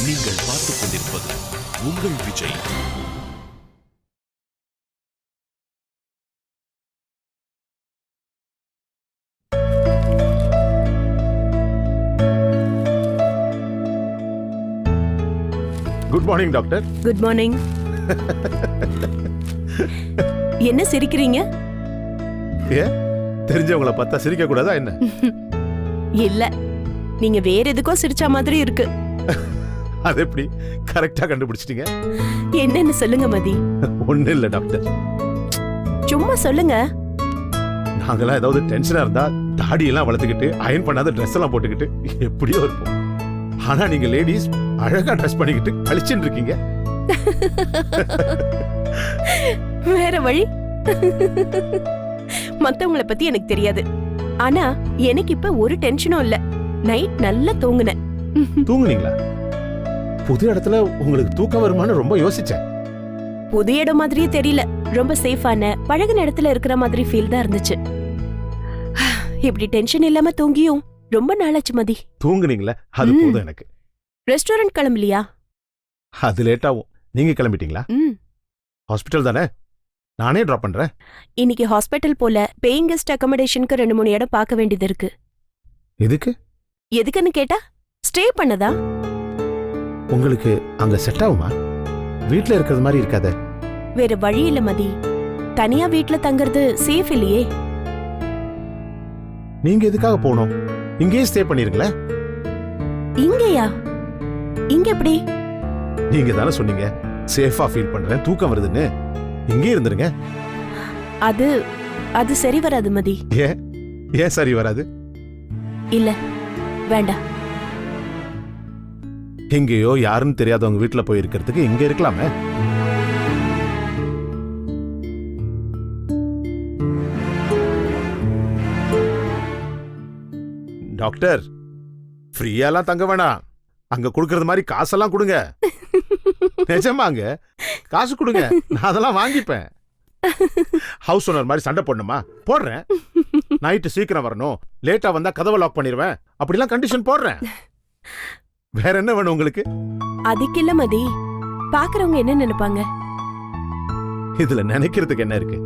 நீங்கள் பார்த்துக் கொண்டிருப்பது உங்கள் Vijay. Good morning doctor. Good morning. என்ன சிரிக்கிறீங்க? ஏ, தெரிஞ்சவங்கள பார்த்தா சிரிக்க கூடாதா என்ன? இல்ல, நீங்க வேற எதுக்கோ சிரிச்ச மாதிரி இருக்கு. அது எப்படி கரெக்டா கண்டுபிடிச்சிட்டீங்க? என்னன்னு சொல்லுங்க மதி. ஒண்ணு இல்ல டாக்டர், சும்மா சொல்லுங்க. நாங்களாம் ஏதாவது டென்ஷனா இருந்தா தாடி எல்லாம் வளர்த்துக்கிட்டு அயன் பண்ணாத ட்ரெஸ் எல்லாம் போட்டுக்கிட்டு எப்படியோ இருப்போம். ஆனா நீங்க லேடிஸ் அழகா ட்ரெஸ் பண்ணிக்கிட்டு கழிச்சுட்டு இருக்கீங்க. வேற வழி. மத்தவங்கள பத்தி எனக்கு தெரியாது, ஆனா எனக்கு இப்ப ஒரு டென்ஷனும் இல்ல. நைட் நல்லா தூங்குனேன். தூங்குனீங்களா? புது இடத்துல உங்களுக்கு தூக்கம் வருமானு ரொம்ப யோசிச்சேன். புது இடம் மாதிரியே தெரியல, ரொம்ப சேஃபான பழகின இடத்துல இருக்கிற மாதிரி ஃபீல் தான் இருந்துச்சு. இப்படி டென்ஷன் இல்லாம தூங்கியும் ரொம்ப நாளாச்சு மதி. தூங்குனீங்களா? அது போதும் எனக்கு. ரெஸ்டாரண்ட் கிளம்பலையா? அது லேட் ஆகும். நீங்க கிளம்பிட்டீங்களா? ஹாஸ்பிட்டல் தானே, நானே டிராப் பண்றேன். இன்னைக்கு ஹாஸ்பிட்டல் போல பேயிங் கெஸ்ட் அகாமடேஷனுக்கு 2-3 இடம் பார்க்க வேண்டியது இருக்கு. எதுக்கு? எதுக்குன்னு கேட்டா ஸ்டே பண்ணதா. உங்களுக்கு அங்க செட் ஆகுமா? வீட்ல இருக்கிறது மாதிரி இருக்காத. வேற வழி இல்ல மதி, தனியா வீட்ல தங்குறது சேஃப் இல்லையே. நீங்க எதுக்காக போகணும்? இங்கேயே ஸ்டே பண்ணிருங்களே. இங்கயா? இங்க எப்படி? நீங்க தானே சொன்னீங்க சேஃபா ஃபீல் பண்றேன், தூக்கம் வருதுன்னு. இங்கே இருந்துருங்க. அது அது சரி வராது மதி. ஏன் சரி வராது? இல்ல, வேண்டாம். எங்கேயோ யாருன்னு தெரியாதவங்க வீட்டுல போய் இருக்கிறதுக்கு இங்க இருக்கலாமே. டாக்டர், ஃப்ரீயாலாம் தங்க வேணாம். அங்க கொடுக்கறது மாதிரி காசெல்லாம் கொடுங்க. நிஜமாங்க, காசு கொடுங்க, நான் அதெல்லாம் வாங்கிப்பேன். ஹவுஸ் ஓனர் மாதிரி சண்டை போடணுமா? போடுறேன். நைட்டு சீக்கிரம் வரணும், லேட்டா வந்தா கதவை லாக் பண்ணிடுவேன், அப்படிலாம் கண்டிஷன் போடுறேன். வேற என்ன வேணும் உங்களுக்கு? அதுக்கு இல்ல மதி, பாக்குறவங்க என்ன நினைப்பாங்க? இதுல நினைக்கிறதுக்கு என்ன இருக்கு?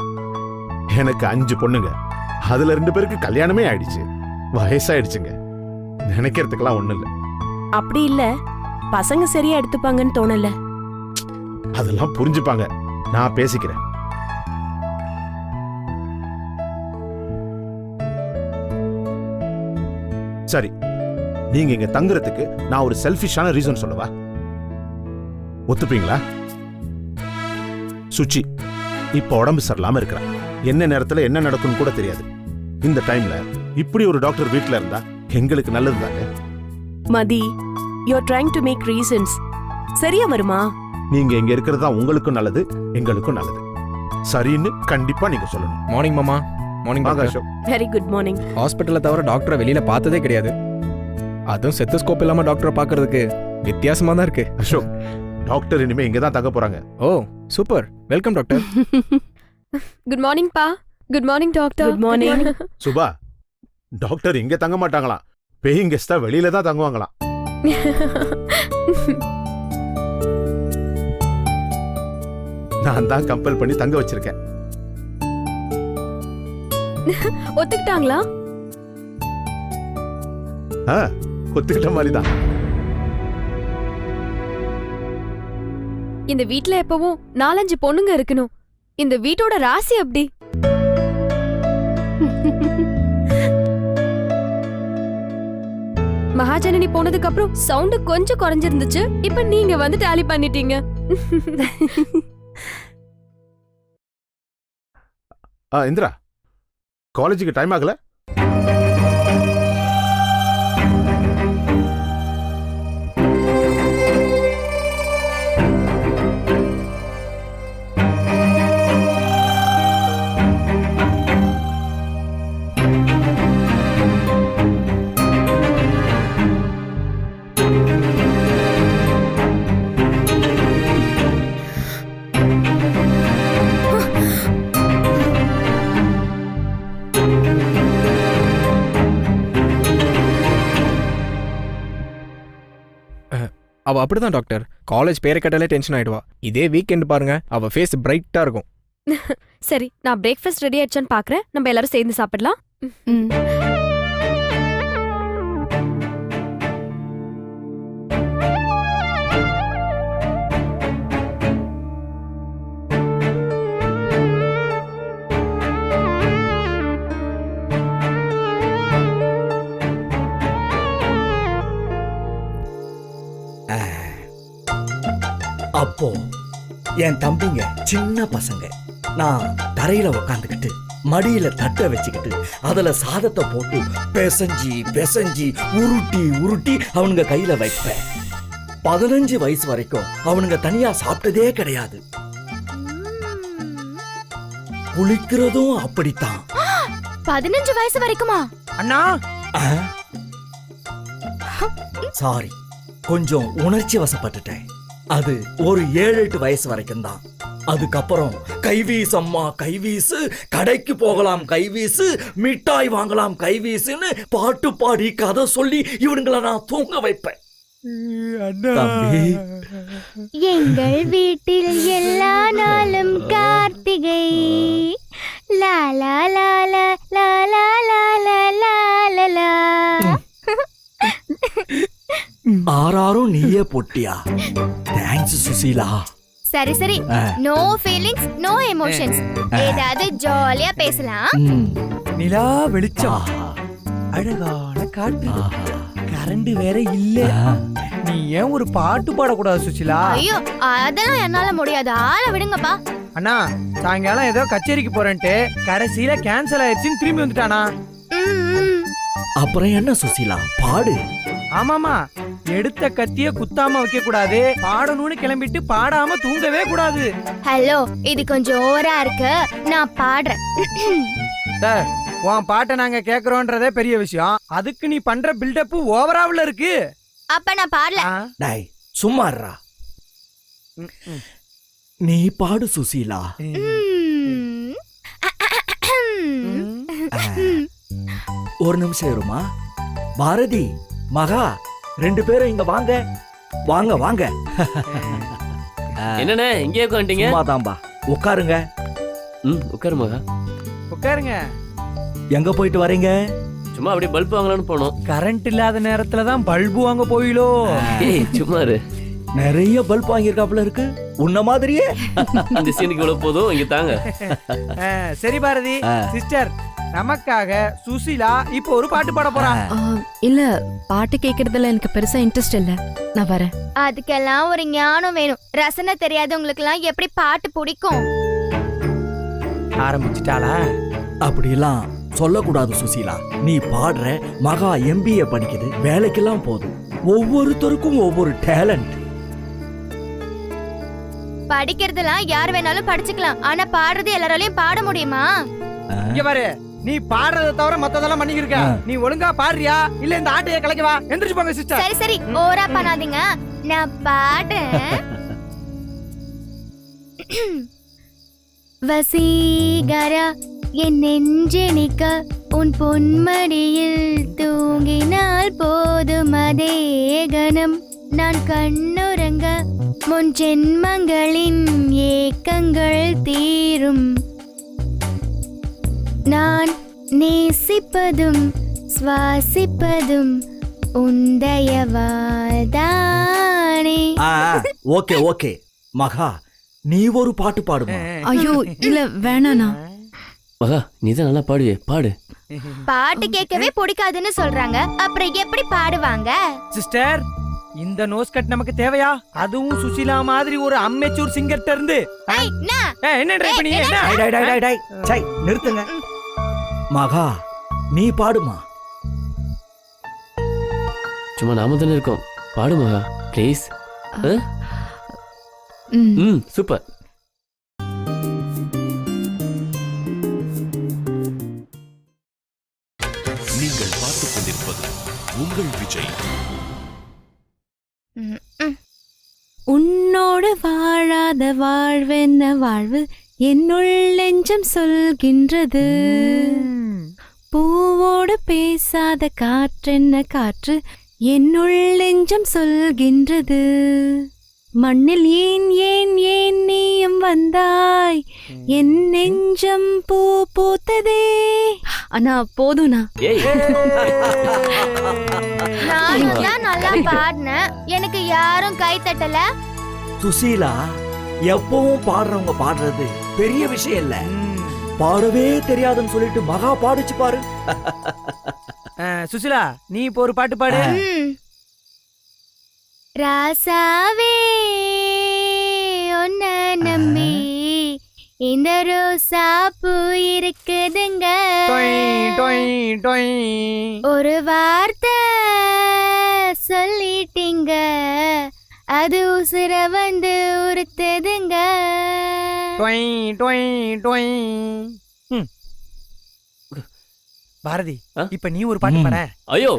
எனக்கு 5 பொண்ணுங்க, அதுல 2 பேருக்கு கல்யாணமே ஆயிடுச்சு, வயசாயிடுச்சுங்க. நினைக்கிறதுக்கெல்லாம் ஒண்ணு இல்ல. அப்படி இல்ல, பசங்க சரியா எடுத்துப்பாங்கன்னு தோணல. அதெல்லாம் புரிஞ்சுப்பாங்க, நான் பேசிக்கிறேன். சரி, நீங்க இங்க தங்குறதுக்கு நான் ஒரு செல்ஃபிஷான ரீசன் சொல்லவா? ஒத்துப்பீங்களா? சுச்சி இப்ப உடம்பு சரியில்லாம இருக்கிறா. என்ன நேரத்துல என்ன நடக்கும்னு கூட தெரியாது. இந்த டைம்ல இப்படி ஒரு டாக்டர் வீட்ல இருந்தா எங்களுக்கு நல்லது தாங்க. மதி, you're trying to make reasons. சரியா வருமா? நீங்க இங்க இருக்கிறது தான் உங்களுக்கும் நல்லது, எங்களுக்கும் நல்லது. சரின்னு கண்டிப்பா நீங்க சொல்லணும். மார்னிங் மாமா. Morning Ashok. Very good morning. ஹாஸ்பிட்டல்ல தவிர டாக்டரை வெளியில பார்த்ததே கிடையாது. அதுவும் செத்தஸ்கோப் இல்லாம டாக்டரை பார்க்கிறதுக்கு வித்தியாசமா தான் இருக்கு. அசோக், டாக்டர் இனிமே இங்க தான் தங்க போறாங்க. ஓ super, welcome doctor. Good morning பா. Good morning doctor. Good morning. Subha, doctor இங்க தங்க மாட்டாங்களாம், பேயிங் கெஸ்டா வெளியில தான் தங்குவாங்களாம். நான் தான் கம்பல் பண்ணி தங்க வச்சிருக்கேன். ஒத்துக்கிட்டாங்களா? ஒத்துக்கிட்ட மாதிரி தான். இந்த வீட்ல எப்பவும் 4-5 பொண்ணுங்க இருக்கணும். இந்த வீட்டோட ராசி அப்படி. மகாஜனனி போனதுக்கு அப்புறம் சவுண்ட் கொஞ்சம் குறைஞ்சிருந்துச்சு. இப்ப நீங்க வந்து டாலி பண்ணிட்டீங்க. இந்திரா, காலேஜுக்கு டைம் ஆகல? அவ அப்படிதான் டாக்டர். காலேஜ் பேரை கேட்டாலே டென்ஷன் ஆயிடுவா. இதே வீக்கெண்ட் பாருங்க, அவ ஃபேஸ் பிரைட்டா இருக்கும். சரி, நான் பிரேக்ஃபாஸ்ட் ரெடி ஆயிடுச்சான்னு பாக்குறேன். நம்ம எல்லாரும் சேர்ந்து சாப்பிடலாம். ம். அப்போ என் தம்பிங்க சின்ன பசங்க நான் தரையில உக்காந்துக்கிட்டு மடியில தட்டை வச்சுக்கிட்டு அதுல சாதத்தை போட்டு பிசைஞ்சி பிசைஞ்சி உருட்டி உருட்டி அவனுங்க கையில வைப்பேன். 15 வயசு வரைக்கும் அவனுங்க தனியா சாப்பிட்டதே கிடையாது. குளிக்கிறதும் அப்படித்தான். 15 வயசு வரைக்குமா? அண்ணா சாரி, கொஞ்சம் உணர்ச்சி வசப்பட்டுட்டேன். அது ஒரு 7-8 வயசு வரைக்கும் தான். அதுக்கப்புறம் கைவீசு அம்மா கைவீசு, கடைக்கு போகலாம் கைவீசு, மிட்டாய் வாங்கலாம் கைவீசுன்னு பாட்டு பாடி கதை சொல்லி இவனுங்களை நான் தூங்க வைப்பேன். தம்பி, எங்கள் வீட்டில் எல்லா நாளும் கார்த்திகை லா லா லா லா லா லா லா லா லா லா லா. ஆறாரும் நீயே போட்டியா? தேங்க்ஸ் சுசீலா. சரி சரி, நோ ஃபீலிங்ஸ் நோ எமோஷன்ஸ். ஏதாவது ஜாலியா பேசலாம். நிலா வெளிச்சம், ஆஹா, அழகான காட்டு, ஆஹா. கரண்ட் வேற இல்ல. நீ ஏன் ஒரு பாட்டு பாடக்கூடாது சுசிலா? ஐயோ, அதெல்லாம் என்னால முடியாது. ஆள விடுங்கப்பா. அண்ணா, சாயங்காலம் ஏதோ கச்சேரிக்கு போறேன்ட்டு கடைசியில கேன்சல் ஆயிடுச்சுன்னு திரும்பி வந்துட்டானா? ம், ம். அப்புறம் என்ன சுசீலா, பாடு. ஆமாமா, எடுத்த கத்திய குத்தாம வைக்க கூடாது, பாடணும்னு கிளம்பிட்டு பாடாம தூங்கவே கூடாது. ஹலோ, இது கொஞ்சம் ஓவரா இருக்கு. நான் பாடுறேன். சார், உன் பாட்டை நாங்க கேக்குறோன்றதே பெரிய விஷயம். அதுக்கு நீ பண்ற பில்டப் ஓவராவுல இருக்கு. அப்ப நான் பாடல. ஆ? டேய் சும்மாறா, ம், ம். நீ பாடு சுசீலா. ம். ஒரு நிமிஷம் இருமா. பாரதி, மகா, 2 பேரும் இங்க வாங்க. வாங்க வாங்க. என்னண்ணே இங்கே உட்காந்துட்டீங்க? சும்மாதான்பா, உட்காருங்க. உட்காரு மகா. உட்காருங்க. எங்க போயிட்டு வரீங்க? சும்மா அப்படியே பல்ப் வாங்கலாம்னு போனோம். கரண்ட் இல்லாத நேரத்துல தான் பல்பு வாங்க போயிலோ. ஏய் சும்மா இரு. நிறைய பல்ப் வாங்கியிருக்காப்புல இருக்கு, உன்ன மாதிரியே. இந்த சீனுக்கு இவ்வளவு போதும், இங்க தாங்க. சரி பாரதி சிஸ்டர், நமக்காக சுசிலா இப்போ ஒரு பாட்டு பாட போறா. இல்ல, பாட்டு கேக்குறதுல எனக்கு பெருசா இன்ட்ரெஸ்ட் இல்ல. நான் வரேன். அதுக்கெல்லாம் ஒரு ஞானம் வேணும். ரசனை தெரியாதவங்களுக்கு எல்லாம் எப்படி பாட்டு பிடிக்கும்? ஆரம்பிச்சிட்டாளா? அப்படியெல்லாம் சொல்லக்கூடாது சுசீலா. நீ பாடுற, மகா MBA படிக்குது, வேலைக்கெல்லாம் போகுது. ஒவ்வொருத்தருக்கும் ஒவ்வொரு டேலண்ட். படிக்கிறதெல்லாம் யார் வேணாலும் படிச்சுக்கலாம். ஆனா பாடுறது எல்லாராலையும் பாட முடியுமா? இங்க பாரு, நீ பாடுறத தவிர மத்ததெல்லாம் பண்ணிக்கிருக்க. நீ ஒழுங்கா பாடுறியா இல்ல இந்த ஆட்டைய கலைக்கவா? எந்திரிச்சு போங்க சிஸ்டர். சரி சரி, ஓவரா பண்ணாதீங்க. நான் பாடுறேன். வசீகரா என் நெஞ்செனிக்க உன் பொன்மடியில் தூங்கினால் போதும் அதே கணம் நான் கண்ணுறங்க முன் ஜென்மங்களின் ஏக்கங்கள் தீரும். நான் நேசிப்பதும் சுவாசிப்பதும் உந்தயவால்தானே. ஓகே ஓகே மகா, நீ ஒரு பாட்டு பாடுமா? ஐயோ இல்ல, வேணாண்ணா. மகா நீ தான் நல்லா பாடுவே, பாடு. பாட்டு கேட்கவே பிடிக்காதுன்னு சொல்றாங்க, அப்புறம் எப்படி பாடுவாங்க? சிஸ்டர், இந்த நோஸ் கட் நமக்கு தேவையா? அதுவும் சுசிலா மாதிரி ஒரு அம்மெச்சூர் சிங்கர்ட்ட இருந்து. ஏய், என்ன? என்ன ட்ரை பண்ணி என்ன? டேய், டேய், டேய், டேய், சை, நிறுத்துங்க. மகா, நீ பாடுமா? சும்மா நாம தானே இருக்கோம், பாடு மகா ப்ளீஸ். சூப்பர். நீங்கள் பார்த்துக் கொண்டிருப்பது உங்கள் விஜய். உன்னோடு வாழாத வாழ்வென்ன வாழ்வு என்னுள் நெஞ்சம் சொல்கின்றது. பூவோடு பேசாத காற்றென்ன காற்று என்னுள் நெஞ்சம் சொல்கின்றது மண்ணில் ஏன் ஏன் ஏன் நீயும் வந்தாய் என் நெஞ்சம் பூ பூத்ததே. அண்ணா போதும்ண்ணா. ஏய் நானும் தான் நல்லா பாடினேன், எனக்கு யாரும் கை தட்டல. சுசீலா, எப்பவும் பாடுறவங்க பாடுறது பெரிய விஷயம் இல்ல. பாடவே தெரியாதுன்னு சொல்லிட்டு மகா பாடிச்சு பாரு. சுசிலா, நீ இப்போ ஒரு பாட்டு பாடு. ம். ராசாவே உன்னை நம்பி இந்த ரோசா பூ இருக்குதுங்க, டொய், டொய், டொய். ஒரு வார்த்தை சொல்லிட்டீங்க, அது உசுர வந்து உறுத்துதுங்க. டொய், டொய், டொய். பாரதி, ஆ? இப்ப நீ ஒரு பாட்டு பாட. ஐயோ,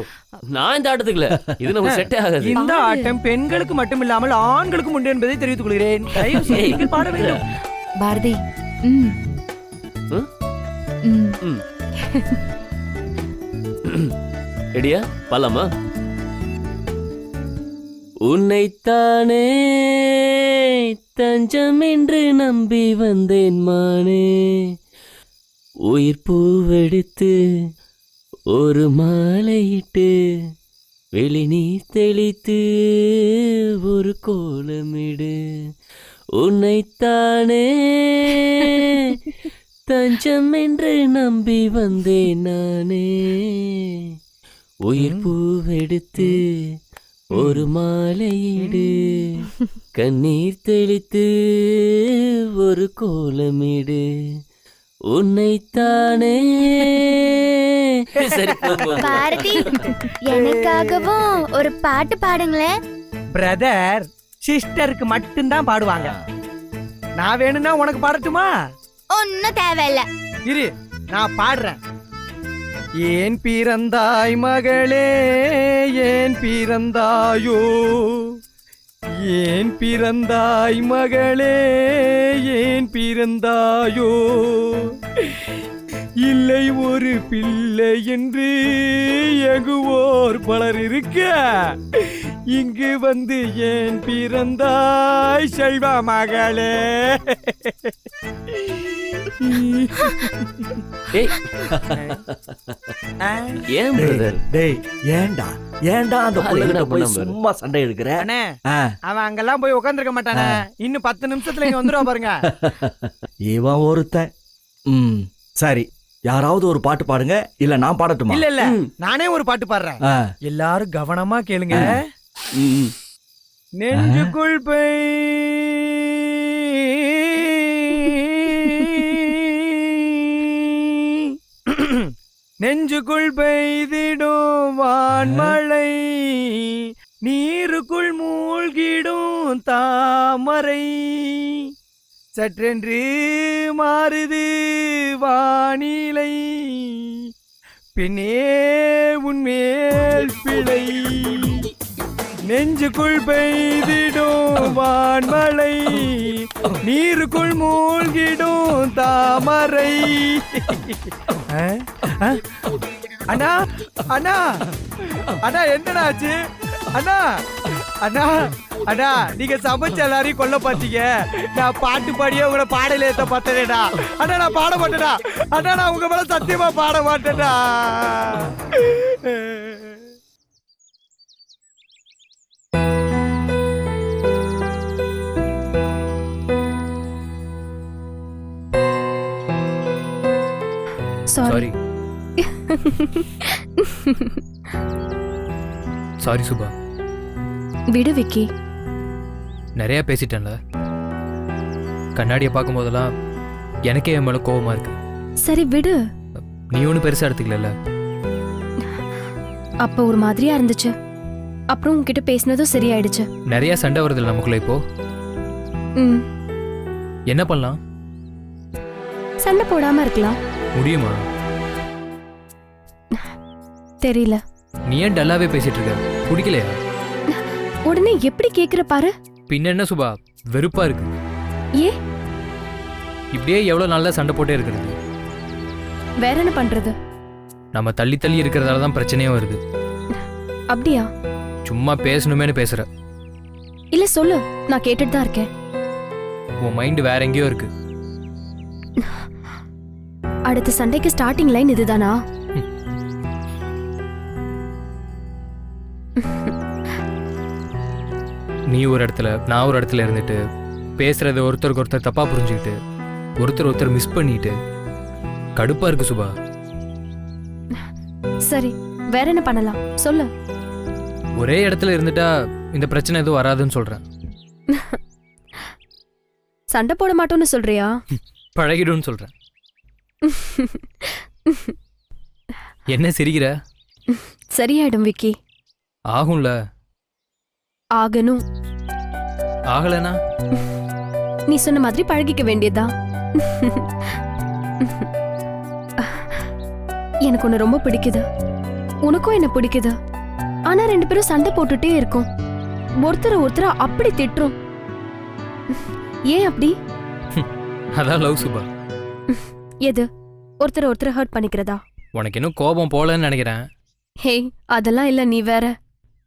நான் இந்த ஆட்டத்துக்கு இல்ல. இது நமக்கு செட்டே ஆகாது. இந்த ஆட்டம் பெண்களுக்கு மட்டும் இல்லாமல் ஆண்களுக்கும் உண்டு என்பதை தெரிவித்துக் கொள்கிறேன். தயவு செய்து நீங்கள் பாட வேண்டும். பாரதி. ம். ம்? ம். ரெடியா? பாலாமா? உன்னைத்தானே தஞ்சம் என்று நம்பி வந்தேன் மானே, உயிர் பூவெடுத்து ஒரு மாலையிட்டு வெளிநீர் தெளித்து ஒரு கோலமிடு. உன்னைத்தானே தஞ்சம் என்று நம்பி வந்தேன் நானே, உயிர் பூவெடுத்து ஒரு மாலையிடு கண்ணீர் தெளித்து ஒரு கோலமிடு. உன்னைத்தானே. சரி, பாரதி, எனக்காகவும் ஒரு பாட்டு பாடுங்களேன். பிரதர் சிஸ்டருக்கு மட்டும்தான் பாடுவாங்க. நான் வேணும்னா உனக்கு பாடட்டுமா? ஒன்னும் தேவையில்ல. இரு, நான் பாடுறேன். ஏன் பிறந்தாய் மகளே, ஏன் பிறந்தாயோ, ஏன் பிறந்தாய் மகளே, ஏன் பிறந்தாயோ, இல்லை ஒரு பிள்ளை என்று எங்குவோர் பலர் இருக்க, இங்கு வந்து ஏன் பிறந்தாய் செல்வ மகளே. ஏய், ஏன் பிரதர்? டேய், ஏன்டா ஏன்டா அந்த அது பிள்ளைகிட்ட என்ன போய் பண்ண பாரு. சும்மா சண்டை எடுக்கிற? அண்ணே, ஆ, அவன் அங்கெல்லாம் போய் உட்காந்துருக்க மாட்டானே. இன்னும் 10 நிமிஷத்துல இங்க வந்துருவா பாருங்க. இவன் ஒருத்தன். சரி, யாராவது ஒரு பாட்டு பாடுங்க, இல்ல நான் பாடட்டுமா? இல்ல இல்ல, நானே ஒரு பாட்டு பாடுறேன். ஆ, எல்லாரும் கவனமா கேளுங்க. ம். நெஞ்சுக்குள் நெஞ்சுக்குள் பெய்திடும் வான்மழை, நீருக்குள் மூழ்கிடும் தாமரை, சற்றென்று மாறுது வானிலை, பின்னே உன்மேல் பிழை. நெஞ்சுக்குள் பெய்திடும் வான்மழை, நீருக்குள் மூழ்கிடும் தாமரை. அண்ணா, அண்ணா, அண்ணா, என்னடா ஆச்சு? அண்ணா, அண்ணா, அண்ணா, நீங்க சமைச்ச எல்லாரையும் கொல்ல பாத்தீங்க. நான் பாட்டு பாடியே உங்களை பாடல ஏத்த பார்த்தேடா. அண்ணா, நான் பாட மாட்டேடா. அண்ணா, நான் உங்க மேல சத்தியமா பாட மாட்டேடா. சாரி. சாரி சுபா, விடு விக்கி. நிறைய பேசிட்டேன்ல. கண்ணாடியை பார்க்கும் போதெல்லாம் எனக்கே என் மேல கோவமா இருக்கு. சரி விடு. நீ ஒன்றும் பெருசா எடுத்துக்கல. அப்ப ஒரு மாதிரியா இருந்துச்சு, அப்புறம் உன்கிட்ட பேசினதும் சரியாயிடுச்சு. நிறைய சண்டை வருதுல்ல நமக்குள்ள இப்போ. ம். என்ன பண்ணலாம்? சண்டை போடாம இருக்கலாம். முடியுமா? தெரியல. நீ ஏன் டல்லாவே பேசிட்டு இருக்க? பிடிக்கலையா? உடனே எப்படி கேக்குற பாரு. பின்ன என்ன சுபா, வெறுப்பா இருக்கு. ஏ, இப்படியே எவ்வளவு நாளா சண்டை போட்டே இருக்கிறது? வேற என்ன பண்றது? நம்ம தள்ளி தள்ளி இருக்கிறதால தான் பிரச்சனையே வருது. அப்படியா? சும்மா பேசணுமேனு பேசுற. இல்ல சொல்லு, நான் கேட்டுட்டு தான் இருக்கேன். உன் மைண்ட் வேற எங்கேயோ இருக்கு. அடுத்த சண்டைக்கு ஸ்டார்டிங் லைன் இதுதானா? நீ ஒரு இடத்துல நான் ஒரு இடத்துல இருந்துட்டு பேசுறத ஒருத்தருக்கு ஒருத்தர் தப்பா புரிஞ்சுக்கிட்டு ஒருத்தர் மிஸ் பண்ணிட்டு கடுப்பா இருக்கு சுபா. சரி, வேற என்ன பண்ணலாம் சொல்லு. ஒரே இடத்துல இருந்துட்டா இந்த பிரச்சனை எதுவும் வராதுன்னு சொல்றேன். சண்டை போட மாட்டோம்னு சொல்றியா? பழகிடும்னு சொல்றேன். என்ன சிரிக்கிற? சரியாயிடும் விக்கி. ஆகும்ல? ஆகணும். ஆகலனா நீ சொன்ன மாதிரி பழகிக்க வேண்டியதா? எனக்கு உன்னை ரொம்ப பிடிக்குது, உனக்கும் என்ன பிடிக்குது. ஆனா 2 பேரும் சண்டை போட்டுட்டே இருக்கோம், ஒருத்தரை அப்படி திட்டுறோம். ஏன் அப்படி? அதான் லவ் சுபா. எது ஒருத்தரை ஹர்ட் பண்ணிக்கிறதா? உனக்கு இன்னும் கோபம் போலன்னு நினைக்கிறேன். ஹே, அதெல்லாம் இல்ல, நீ வேற.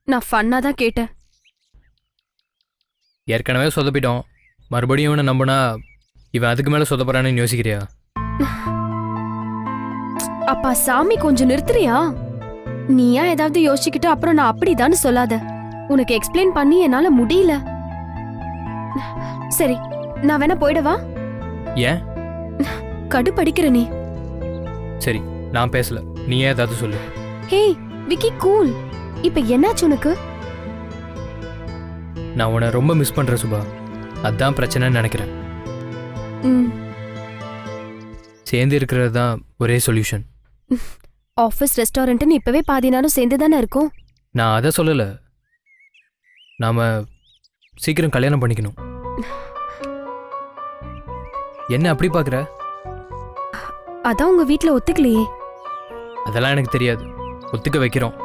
நான் ஃபன்னா தான் கேட்டேன். ஏற்கனவே சொதப்பிட்டோம், மறுபடியும் இவனை நம்பினா இவன் அதுக்கு மேல சொதப்படுறான்னு யோசிக்கிறியா? அப்பா சாமி, கொஞ்சம் நிறுத்துறியா? நீயா ஏதாவது யோசிச்சுக்கிட்டு அப்புறம் நான் அப்படிதான்னு சொல்லாத. உனக்கு எக்ஸ்பிளைன் பண்ணி என்னால முடியல. சரி, நான் வேணா போயிடவா? ஏன்? கடுப்படிக்கிற நீ. சரி, நான் பேசல, நீயே ஏதாவது சொல்லு. ஹே விக்கி, கூல். இப்ப என்னாச்சு உனக்கு? நான் உன்னை ரொம்ப மிஸ் பண்றேன் சுபா, அதான் பிரச்சனைன்னு நினைக்கிறேன். சேர்ந்து இருக்கிறது தான் ஒரே சொல்யூஷன். ஆஃபீஸ் ரெஸ்டாரண்ட்னு இப்பவே பாதி நேரம் சேர்ந்து தானே இருக்கும். நான் அதை சொல்லல, நாம சீக்கிரம் கல்யாணம் பண்ணிக்கணும். என்ன அப்படி பாக்குற? அதான் உங்க வீட்ல ஒத்துக்கலையே. அதெல்லாம் எனக்கு தெரியாது, ஒத்துக்க வைக்கிறோம்,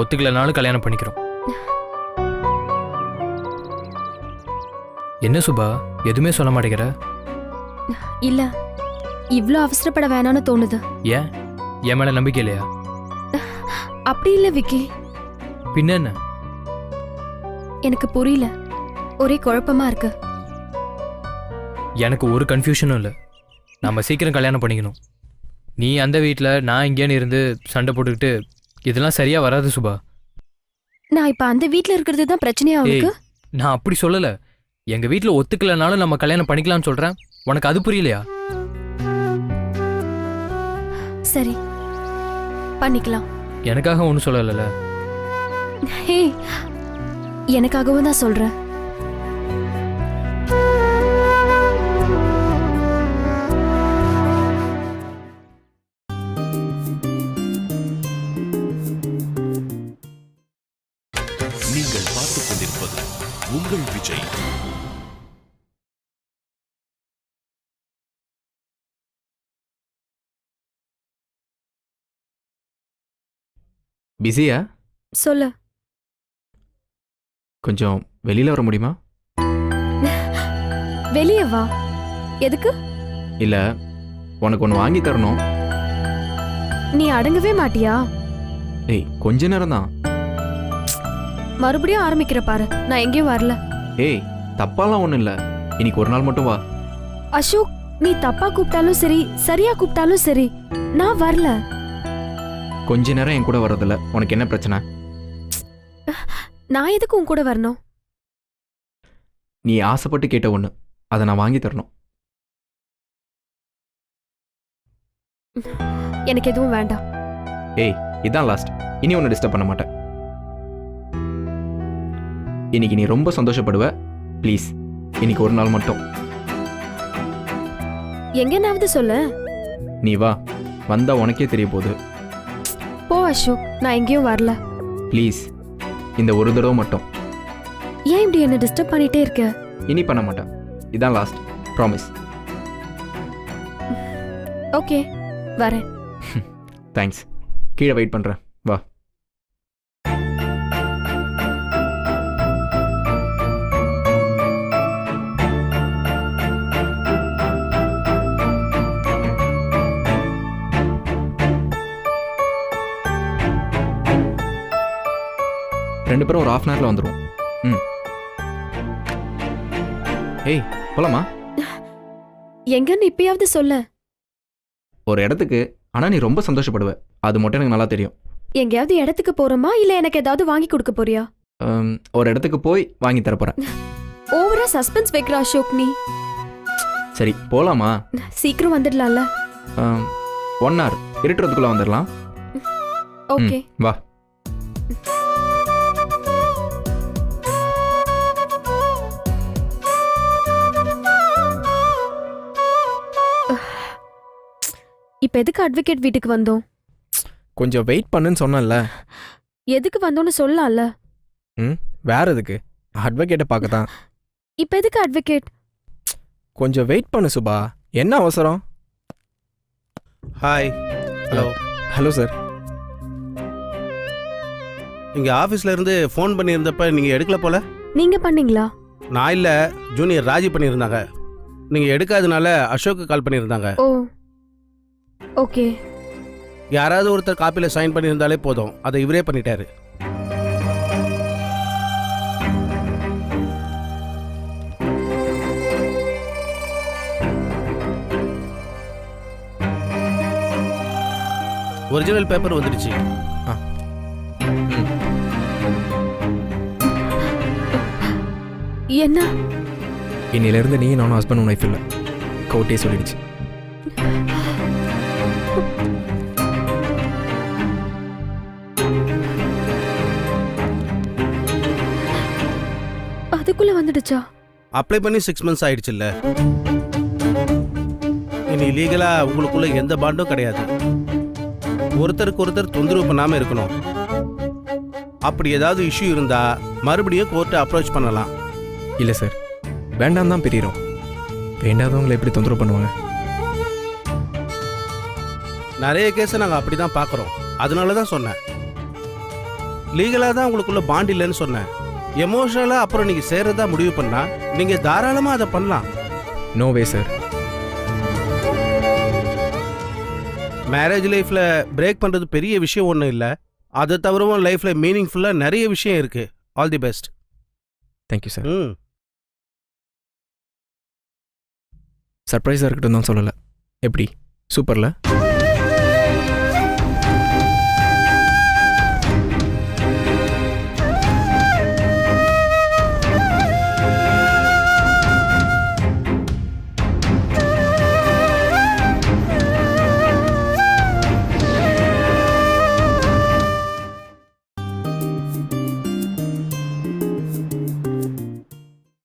ஒத்துக்கலனாலும் கல்யாணம் பண்ணிக்கிறோம். என்ன சுபா, எதுவுமே சொல்ல மாட்டேங்கிற? இல்ல, இவ்ளோ அவசரப்பட வேணாம்னு தோணுது. ஏன், என் மேல நம்பிக்கை இல்லையா? அப்படி இல்ல விக்கி, பின்ன என்ன? எனக்கு புரியல, ஒரே குழப்பமா இருக்கு. எனக்கு ஒரு கன்ஃபியூஷனும் இல்லை, நம்ம சீக்கிரம் கல்யாணம் பண்ணிக்கணும். நீ அந்த வீட்டில், நான் இங்கேன்னு இருந்து சண்டை போட்டுக்கிட்டு இதெல்லாம் சரியா வராது சுபா. நான் இப்ப அந்த வீட்ல இருக்கிறது தான் பிரச்சனையா உனக்கு? நான் அப்படி சொல்லலை, எங்க வீட்டில் ஒத்துக்கலனாலும் நம்ம கல்யாணம் பண்ணிக்கலாம்னு சொல்றேன். உனக்கு அது புரியலையா? சரி, பண்ணிக்கலாம். எனக்காக ஒன்றும் சொல்லலைல்ல? ஹே, எனக்காகவும் தான் சொல்றேன். நீங்கள் பார்த்துக் கொண்டிருப்பது உங்கள் விஜய். பிஸியா? சொல்லு. கொஞ்சம் வெளியில் வர முடியுமா? வெளியே வா. எதுக்கு? இல்லை, உனக்கு ஒன்று வாங்கி தரணும். நீ அடங்கவே மாட்டியா? ஏய், கொஞ்ச நேரம் தான். மறுபடியும் ஆரம்பிக்கிற பாரு, நான் எங்கேயும் வரல. ஏய், தப்பாலாம் ஒன்றும் இல்லை, இன்னைக்கு ஒரு நாள் மட்டும் வா. அசோக், நீ தப்பா கூப்பிட்டாலும் சரி, சரியா கூப்பிட்டாலும் சரி, நான் வரல. கொஞ்ச நேரம் என் கூட வர்றதில்ல, உனக்கு என்ன பிரச்சனை? நான் எதுக்கு உன் கூட வரணும்? நீ ஆசைப்பட்டு கேட்ட ஒன்று, அதை நான் வாங்கி தரணும். எனக்கு எதுவும் வேண்டாம். ஏய், இதான் லாஸ்ட், இனி ஒன்று டிஸ்டர்ப் பண்ண மாட்டேன். இன்னைக்கு நீ ரொம்ப சந்தோஷப்படுவ, ப்ளீஸ் இன்னைக்கு ஒரு நாள் மட்டும். எங்கன்னாவது சொல்லு. நீ வா, வந்தா உனக்கே தெரிய போகுது. போ அசோக், நான் எங்கேயும் வரல. ப்ளீஸ், இந்த ஒரு தடவை மட்டும். ஏன் இப்படி என்ன டிஸ்டர்ப் பண்ணிட்டே இருக்க? இனி பண்ண மாட்டேன், இதான் லாஸ்ட், ப்ராமிஸ். ஓகே, வரேன். தேங்க்ஸ், கீழே வெயிட் பண்ணுறேன், வா. 2 பேரும் ஒரு 1/2 hourல வந்துடுவோம். ம். ஏய் போலாமா? எங்கன்னு இப்பயாவது சொல்ல. ஒரு இடத்துக்கு. ஆனால் நீ ரொம்ப சந்தோஷப்படுவ, அது மட்டும் எனக்கு நல்லா தெரியும். எங்கேயாவது இடத்துக்கு போறோமா இல்ல எனக்கு ஏதாவது வாங்கி கொடுக்க போறியா? ஒரு இடத்துக்கு போய் வாங்கி தரப்போறேன். ஓவரா சஸ்பென்ஸ் வைக்கிற அசோக் நீ. சரி போலாமா? சீக்கிரம் வந்துடலாம்ல. 1 hour இருட்டுறதுக்குள்ள வந்துடலாம். ஓகே வா. இப்ப எதுக்கு அட்வொகேட் வீட்டுக்கு வந்தோம்? கொஞ்சம் வெயிட் பண்ணுன்னு சொன்னேன்ல. எதுக்கு வந்தோம்னு சொல்லலாம்ல. வேற எதுக்கு? அட்வொகேட்டை பார்க்க தான். இப்ப எதுக்கு அட்வொகேட்? கொஞ்சம் வெயிட் பண்ணு சுபா, என்ன அவசரம்? ஹாய். ஹலோ. Hello sir. இங்கே ஆஃபீஸில் இருந்து ஃபோன் பண்ணியிருந்தப்ப நீங்கள் எடுக்கல போல. நீங்க பண்ணீங்களா? நான் இல்லை, ஜூனியர் ராஜி பண்ணியிருந்தாங்க. நீங்கள் எடுக்காதனால அசோக்கு கால் பண்ணியிருந்தாங்க. ஓ ஓகே. யாராவது ஒருத்தர் காப்பியில் சைன் பண்ணியிருந்தாலே போதும், அதை இவரே பண்ணிட்டாரு. ஒரிஜினல் பேப்பர் வந்துடுச்சு. என்ன? இன்னிலிருந்து நீ நானும் ஹஸ்பண்ட் ஒய்ஃப் இல்லை, கோர்ட்டே சொல்லிடுச்சு. அதுக்குள்ள வந்துடுச்சா? அப்ளை பண்ணி 6 months ஆயிடுச்சுல்ல. இனி லீகலா உங்களுக்குள்ள எந்த பாண்டும் கிடையாது. ஒருத்தருக்கு ஒருத்தர் தொந்தரவு பண்ணாம இருக்கணும். அப்படி ஏதாவது இஷ்யூ இருந்தா மறுபடியும் கோர்ட்டை அப்ரோச் பண்ணலாம். இல்லை சார், வேண்டாம் தான் பிரியிறோம். வேண்டாதவங்களை எப்படி தொந்தரவு பண்ணுவாங்க? நிறைய கேஸை நாங்கள் அப்படி தான் பார்க்குறோம். அதனால தான் சொன்னேன். லீகலாக தான் உங்களுக்குள்ள பாண்ட் இல்லைன்னு சொன்னேன். எமோஷனலாக அப்புறம் நீங்கள் சேர்றதா முடிவு பண்ணா நீங்கள் தாராளமாக அதை பண்ணலாம். No way sir. மேரேஜ் லைஃப்பில் பிரேக் பண்ணுறது பெரிய விஷயம் ஒன்றும் இல்லை. அதை தவிரவும் லைஃப்பில் மீனிங்ஃபுல்லாக நிறைய விஷயம் இருக்குது. All the best. Thank you sir. ம். சர்ப்ரைஸாக இருக்கட்டும் தான் சொல்லலை. எப்படி? சூப்பரில்.